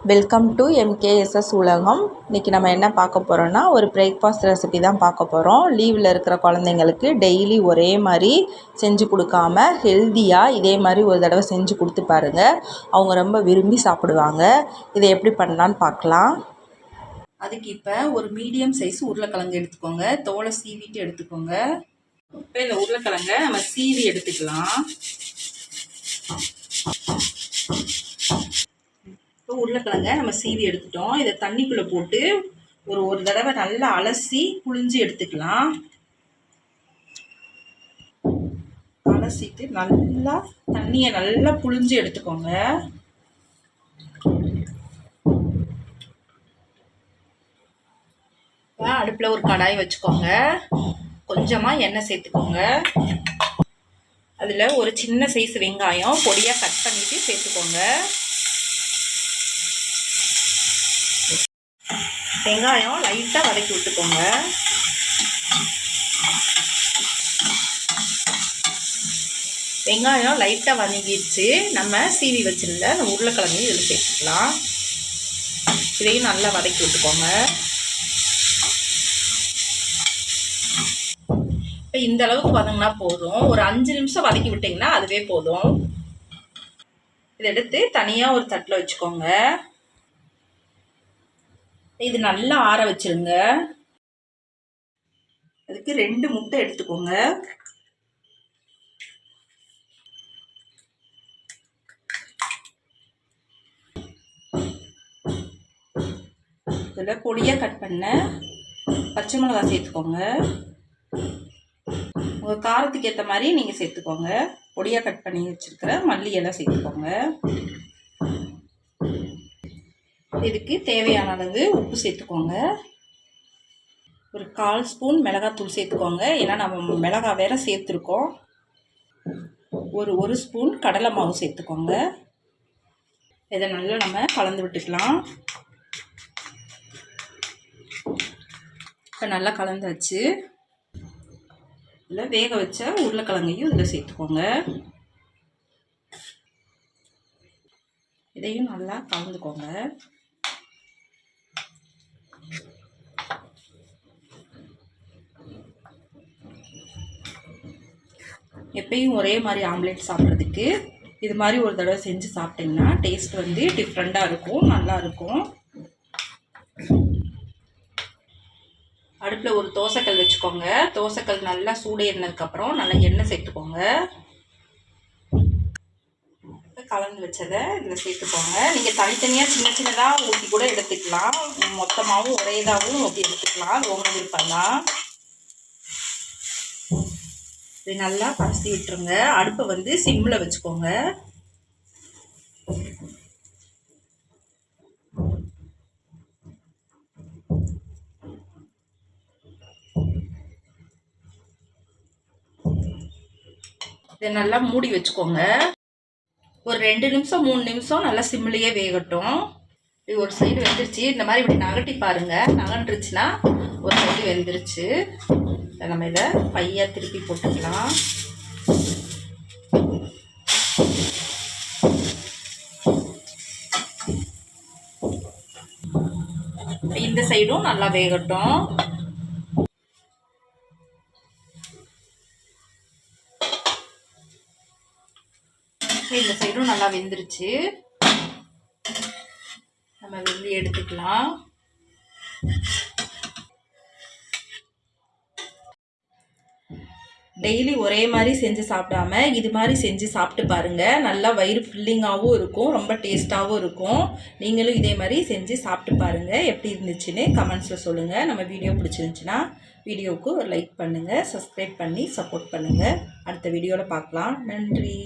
Welcome to MKSS உலகம். இன்றைக்கி நம்ம என்ன பார்க்க போகிறோன்னா ஒரு பிரேக்ஃபாஸ்ட் ரெசிபி தான் பார்க்க போகிறோம். லீவில் இருக்கிற குழந்தைங்களுக்கு டெய்லி ஒரே மாதிரி செஞ்சு கொடுக்காம ஹெல்த்தியாக இதே மாதிரி ஒரு தடவை செஞ்சு கொடுத்து பாருங்கள். அவங்க ரொம்ப விரும்பி சாப்பிடுவாங்க. இதை எப்படி பண்ணலான்னு பார்க்கலாம். அதுக்கு இப்போ ஒரு மீடியம் சைஸ் உருளைக்கிழங்கு எடுத்துக்கோங்க. தோலை சீவிட்டு எடுத்துக்கோங்க. இப்போ இந்த உருளைக்கிழங்கை நம்ம சீவி எடுத்துக்கலாம். இப்போ உருளைக்கிழங்கை நம்ம சீவி எடுத்துட்டோம். இதை தண்ணிக்குள்ளே போட்டு ஒரு தடவை நல்லா அலசி புழிஞ்சு எடுத்துக்கலாம். அலசிட்டு நல்லா தண்ணியை நல்லா புழிஞ்சு எடுத்துக்கோங்க. அடுப்பில் ஒரு கடாய் வச்சுக்கோங்க. கொஞ்சமாக எண்ணெய் சேர்த்துக்கோங்க. அதில் ஒரு சின்ன சைஸ் வெங்காயம் பொடியாக கட் பண்ணிவிட்டு சேர்த்துக்கோங்க. வெங்காயம் லைட்டாக வதக்கி விட்டுக்கோங்க. வெங்காயம் லைட்டாக வதங்கிடுச்சு. நம்ம சீவி வச்சுருந்த அந்த உருளைக்கிழங்கு இதில் சேர்த்துக்கலாம். இதையும் நல்லா வதக்கி விட்டுக்கோங்க. இப்போ இந்த அளவுக்கு வதங்கினா போதும். ஒரு 5 நிமிஷம் வதக்கி விட்டிங்கன்னா அதுவே போதும். இதை எடுத்து தனியாக ஒரு தட்டில் வச்சுக்கோங்க. இது நல்லா ஆற வச்சுருங்க. அதுக்கு 2 முட்டை எடுத்துக்கோங்க. இதில் பொடியாக கட் பண்ண பச்சை மிளகாய் சேர்த்துக்கோங்க. உங்கள் காரத்துக்கு ஏற்ற மாதிரி நீங்கள் சேர்த்துக்கோங்க. பொடியாக கட் பண்ணி வச்சுருக்கிற மல்லி எல்லாம் சேர்த்துக்கோங்க. இதுக்கு தேவையான அளவு உப்பு சேர்த்துக்கோங்க. ஒரு 1/4 ஸ்பூன் மிளகாத்தூள் சேர்த்துக்கோங்க. ஏன்னா நம்ம மிளகாய் வேறு சேர்த்துருக்கோம். ஒரு ஸ்பூன் கடலை மாவு சேர்த்துக்கோங்க. இதை நல்லா நம்ம கலந்து விட்டுக்கலாம். இப்போ நல்லா கலந்தாச்சு. இதில் வேக வச்ச உருளைக்கிழங்கையும் இதில் சேர்த்துக்கோங்க. இதையும் நல்லா கலந்துக்கோங்க. எப்பயும் ஒரே மாதிரி ஆம்லேட் சாப்பிட்றதுக்கு இது மாதிரி ஒரு தடவை செஞ்சு சாப்பிட்டிங்கன்னா டேஸ்ட் வந்து டிஃப்ரெண்ட்டாக இருக்கும், நல்லாயிருக்கும். அடுப்பில் ஒரு தோசைக்கல் வச்சுக்கோங்க. தோசைக்கல் நல்லா சூடு ஏறினதுக்கப்புறம் நல்லா எண்ணெய் சேர்த்துக்கோங்க. கலந்து வச்சதை இதில் சேர்த்துக்கோங்க. நீங்கள் தனித்தனியாக சின்ன சின்னதாக ஊற்றி கூட எடுத்துக்கலாம். மொத்தமாகவும் ஒரே இதாகவும் ஊற்றி எடுத்துக்கலாம். அது உங்கள் விருப்பம் தான். இது நல்லா பரசி விட்டுருங்க. அடுப்பை வந்து சிம்மில் வச்சுக்கோங்க. இதை நல்லா மூடி வச்சுக்கோங்க. ஒரு 2 நிமிஷம் 3 நிமிஷம் நல்லா சிம்மிலேயே வேகட்டும். இது ஒரு சைடு வெந்துருச்சு. இந்த மாதிரி இப்படி நகட்டி பாருங்கள். நகண்டுருச்சுன்னா ஒரு சைடு வெந்துருச்சு. நம்ம இதை பையாக திருப்பி போட்டுக்கலாம். இந்த சைடும் நல்லா வேகட்டும். இந்த சைடும் நல்லா வெந்துருச்சு. நம்ம வெளியே எடுத்துக்கலாம். டெய்லி ஒரே மாதிரி செஞ்சு சாப்பிடாம இது மாதிரி செஞ்சு சாப்பிட்டு பாருங்கள். நல்லா வயிறு ஃபில்லிங்காகவும் இருக்கும், ரொம்ப டேஸ்ட்டாகவும் இருக்கும். நீங்களும் இதே மாதிரி செஞ்சு சாப்பிட்டு பாருங்கள். எப்படி இருந்துச்சுன்னு கமெண்ட்ஸில் சொல்லுங்கள். நம்ம வீடியோ பிடிச்சிருந்துச்சுன்னா வீடியோவுக்கு ஒரு லைக் பண்ணுங்கள், சப்ஸ்கிரைப் பண்ணி சப்போர்ட் பண்ணுங்கள். அடுத்த வீடியோவில் பார்க்கலாம். நன்றி.